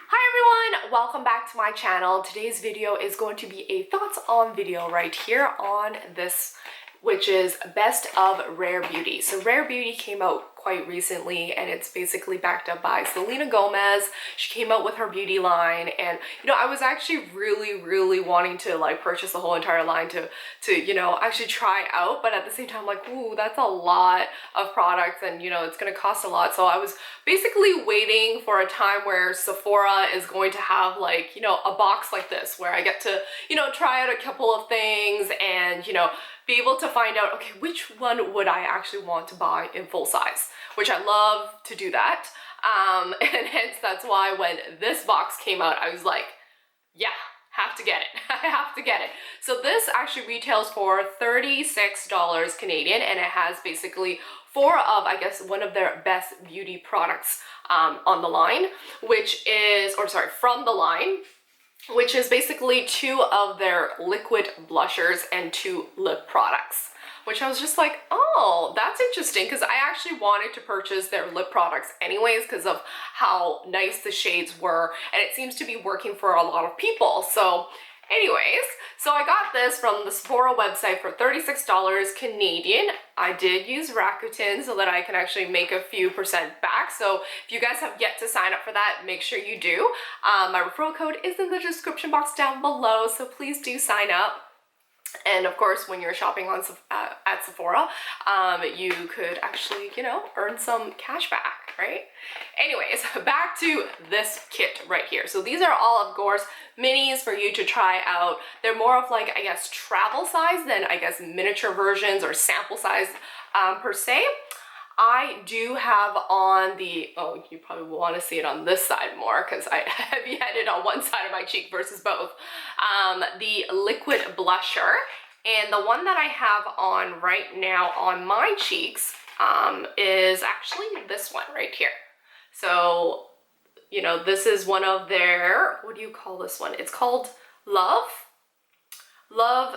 Hi everyone, welcome back to my channel. Today's video is going to be a thoughts on video right here on this, which is best of Rare Beauty. So Rare Beauty came out quite recently and it's basically backed up by Selena Goemez. She came out with her beauty line, and I was actually really wanting to like purchase the whole entire line to actually try out, but at the same time like, ooh, that's a lot of products and it's gonna cost a lot. So I was basically waiting for a time where Sephora is going to have like a box like this where I get to try out a couple of things and be able to find out, okay, which one would I actually want to buy in full size, which I love to do that. And hence that's why when this box came out, I was like, yeah, have to get it. I have to get it. So this actually retails for $36 Canadian, and it has basically four of, I guess, one of their best beauty products on the line, from the line, which is basically two of their liquid blushers and two lip products, which I was just like, oh, that's interesting, because I actually wanted to purchase their lip products anyways because of how nice the shades were, and it seems to be working for a lot of people. So anyways, so I got this from the Sephora website for $36 Canadian. I did use Rakuten so that I can actually make a few percent back. So if you guys have yet to sign up for that, make sure you do. My referral code is in the description box down below, so please do sign up. And of course, when you're shopping on at Sephora, you could actually, earn some cash back, right? Anyways, back to this kit right here. So these are all, of course, minis for you to try out. They're more of like, I guess, travel size than, I guess, miniature versions or sample size per se. I do have on the, oh, you probably will want to see it on this side more because I heavy-handed on one side of my cheek versus both, the liquid blusher. And the one that I have on right now on my cheeks is actually this one right here. So, this is one of their, what do you call this one? It's called Love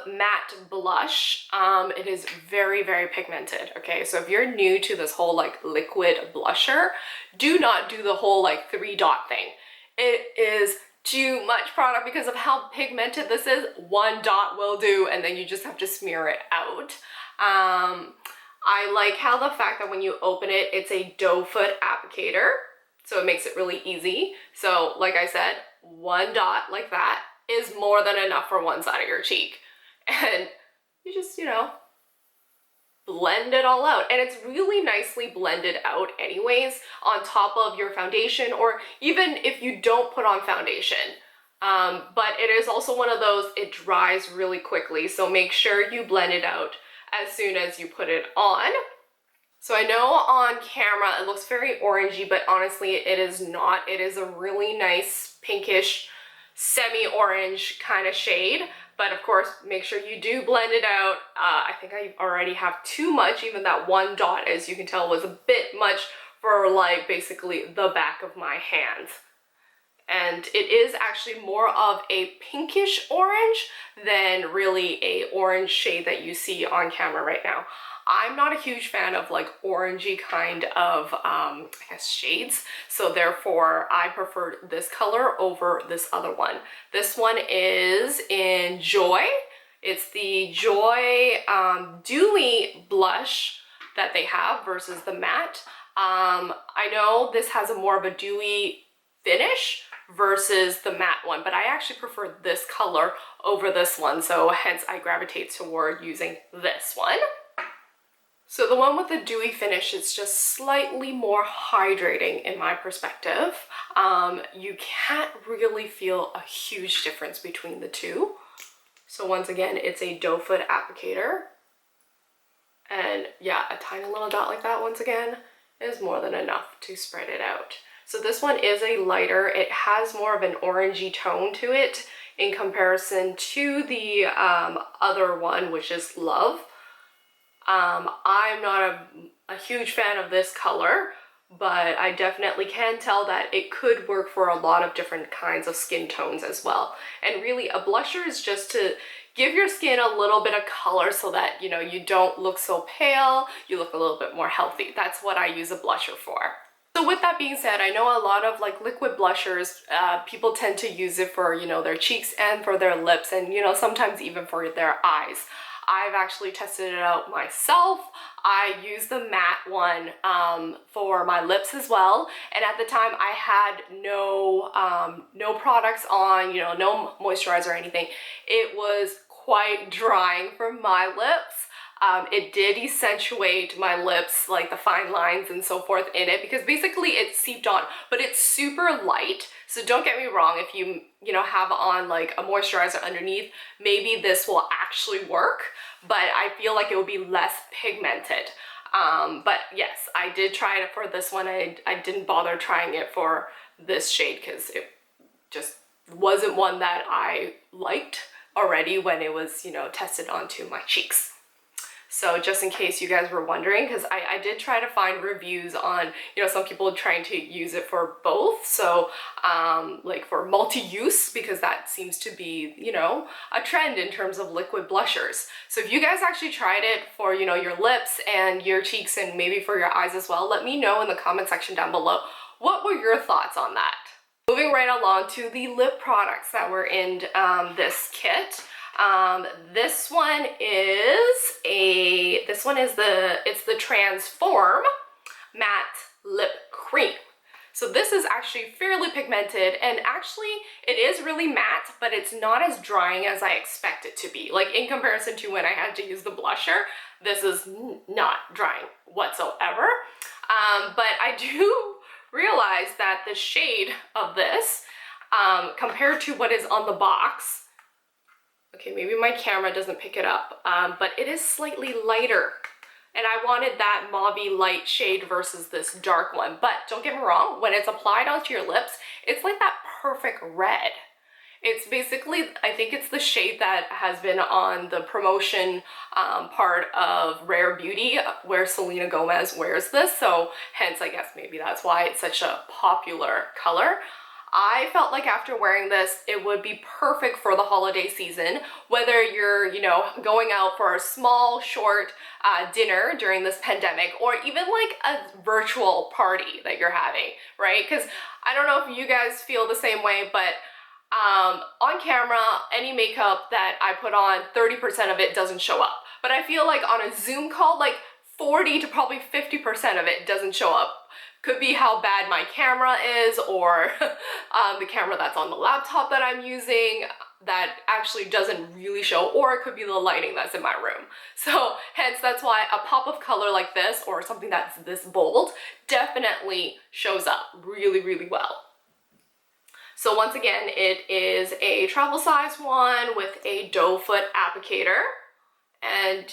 Matte Blush. It is very pigmented. Okay, so if you're new to this whole like liquid blusher, do not do the whole like 3-dot thing. It is too much product because of how pigmented this is. 1 dot will do, and then you just have to smear it out. I like how the fact that when you open it, it's a doe foot applicator, so it makes it really easy. So like I said, 1 dot like that is more than enough for one side of your cheek. And you just, blend it all out. And it's really nicely blended out anyways on top of your foundation, or even if you don't put on foundation. But it is also one of those, it dries really quickly. So make sure you blend it out as soon as you put it on. So I know on camera it looks very orangey, but honestly it is not. It is a really nice pinkish, semi-orange kind of shade, but of course make sure you do blend it out. I think I already have too much. Even that 1 dot, as you can tell, was a bit much for like basically the back of my hand. And it is actually more of a pinkish orange than really a orange shade that you see on camera right now. I'm not a huge fan of like orangey kind of, I guess, shades. So therefore I prefer this color over this other one. This one is in Joy. It's the Joy Dewy blush that they have versus the matte. I know this has a more of a dewy finish versus the matte one, but I actually prefer this color over this one. So hence I gravitate toward using this one. So the one with the dewy finish is just slightly more hydrating in my perspective. You can't really feel a huge difference between the two. So once again, it's a doe foot applicator. And yeah, a tiny little dot like that, once again, is more than enough to spread it out. So this one is a lighter. It has more of an orangey tone to it in comparison to the other one, which is Love. I'm not a huge fan of this color, but I definitely can tell that it could work for a lot of different kinds of skin tones as well. And really, a blusher is just to give your skin a little bit of color so that, you don't look so pale, you look a little bit more healthy. That's what I use a blusher for. So with that being said, I know a lot of like liquid blushers, people tend to use it for, you know, their cheeks and for their lips, and, you know, sometimes even for their eyes. I've actually tested it out myself. I used the matte one for my lips as well, and at the time I had no products on, you know, no moisturizer or anything. It was quite drying for my lips. It did accentuate my lips, like the fine lines and so forth in it, because basically it seeped on, but it's super light. So don't get me wrong, if you know, have on like a moisturizer underneath, maybe this will actually work, but I feel like it will be less pigmented. But yes, I did try it for this one. I didn't bother trying it for this shade because it just wasn't one that I liked already when it was, you know, tested onto my cheeks. So just in case you guys were wondering, because I did try to find reviews on, you know, some people trying to use it for both. So like for multi-use, because that seems to be, you know, a trend in terms of liquid blushers. So if you guys actually tried it for, you know, your lips and your cheeks and maybe for your eyes as well, let me know in the comment section down below. What were your thoughts on that? Moving right along to the lip products that were in this kit. This one is the Transform Matte Lip Cream. So this is actually fairly pigmented, and actually it is really matte, but it's not as drying as I expect it to be. Like in comparison to when I had to use the blusher, this is not drying whatsoever. But I do realize that the shade of this, compared to what is on the box, okay, maybe my camera doesn't pick it up, but it is slightly lighter. And I wanted that mauve-y light shade versus this dark one. But don't get me wrong, when it's applied onto your lips, it's like that perfect red. It's basically, I think it's the shade that has been on the promotion part of Rare Beauty, where Selena Goemez wears this. So hence, I guess maybe that's why it's such a popular color. I felt like after wearing this, it would be perfect for the holiday season, whether you're, you know, going out for a small, short dinner during this pandemic, or even like a virtual party that you're having, right? Because I don't know if you guys feel the same way, but on camera, any makeup that I put on, 30% of it doesn't show up. But I feel like on a Zoom call, like 40 to probably 50% of it doesn't show up. Could be how bad my camera is, or the camera that's on the laptop that I'm using that actually doesn't really show, or it could be the lighting that's in my room. So hence, that's why a pop of color like this, or something that's this bold, definitely shows up really, really well. So once again, it is a travel size one with a doe foot applicator, and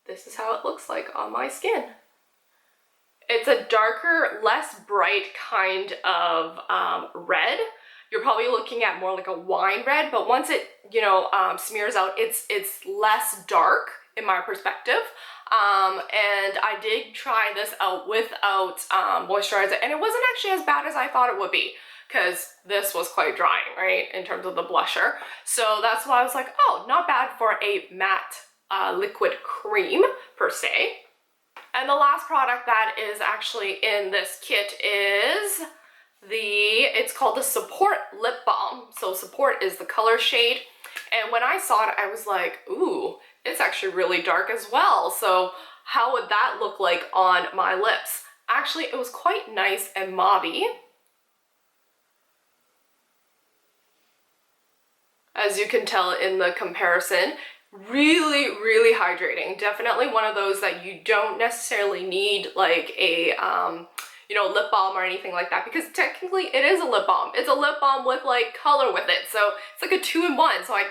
this is how it looks like on my skin. It's a darker, less bright kind of red. You're probably looking at more like a wine red, but once it, you know, smears out, it's less dark in my perspective. And I did try this out without moisturizer, and it wasn't actually as bad as I thought it would be, because this was quite drying, right, in terms of the blusher. So that's why I was like, oh, not bad for a matte liquid cream per se. And the last product that is actually in this kit is it's called the Support Lip Balm. So Support is the color shade. And when I saw it, I was like, ooh, it's actually really dark as well. So how would that look like on my lips? Actually, it was quite nice and mauve-y. As you can tell in the comparison. Really, really hydrating. Definitely one of those that you don't necessarily need like a, you know, lip balm or anything like that, because technically it is a lip balm. It's a lip balm with like color with it. So it's like a 2-in-1. So I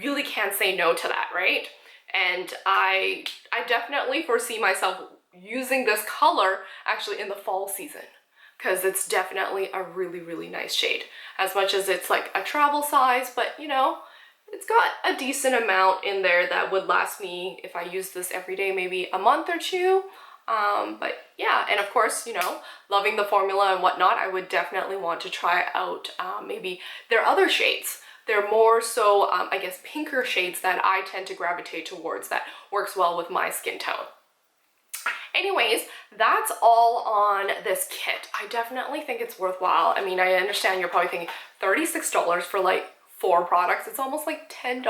really can't say no to that, right? And I definitely foresee myself using this color actually in the fall season, because it's definitely a really, really nice shade. As much as it's like a travel size, but you know, it's got a decent amount in there that would last me, if I use this every day, maybe a month or two. But yeah, and of course, you know, loving the formula and whatnot, I would definitely want to try out maybe their other shades. They're more so, I guess, pinker shades that I tend to gravitate towards, that works well with my skin tone. Anyways, that's all on this kit. I definitely think it's worthwhile. I mean, I understand you're probably thinking $36 for like 4 products. It's almost like $10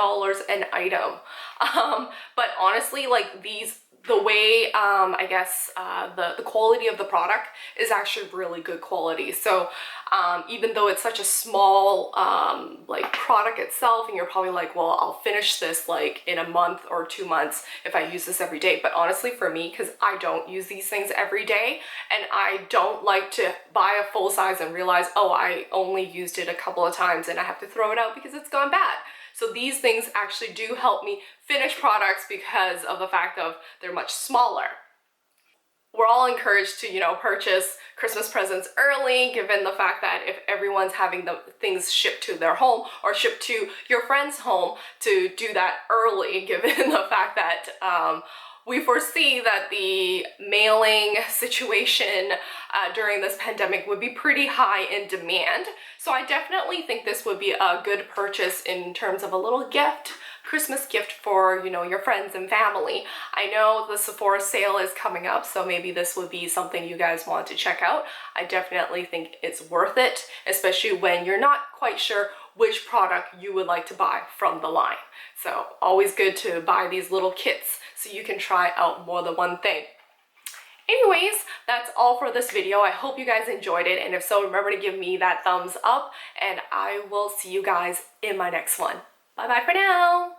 an item. But honestly, like the way, I guess, the quality of the product is actually really good quality. So even though it's such a small like product itself, and you're probably like, well, I'll finish this like in a month or 2 months if I use this every day. But honestly, for me, because I don't use these things every day, and I don't like to buy a full size and realize, oh, I only used it a couple of times and I have to throw it out because it's gone bad. So these things actually do help me finish products because of the fact of they're much smaller. We're all encouraged to, you know, purchase Christmas presents early, given the fact that if everyone's having the things shipped to their home or shipped to your friend's home, to do that early, given the fact that we foresee that the mailing situation during this pandemic would be pretty high in demand. So I definitely think this would be a good purchase in terms of a little gift, Christmas gift for, you know, your friends and family. I know the Sephora sale is coming up, so maybe this would be something you guys want to check out. I definitely think it's worth it, especially when you're not quite sure which product you would like to buy from the line. So always good to buy these little kits so you can try out more than one thing. Anyways, that's all for this video. I hope you guys enjoyed it, and if so, remember to give me that thumbs up, and I will see you guys in my next one. Bye bye for now.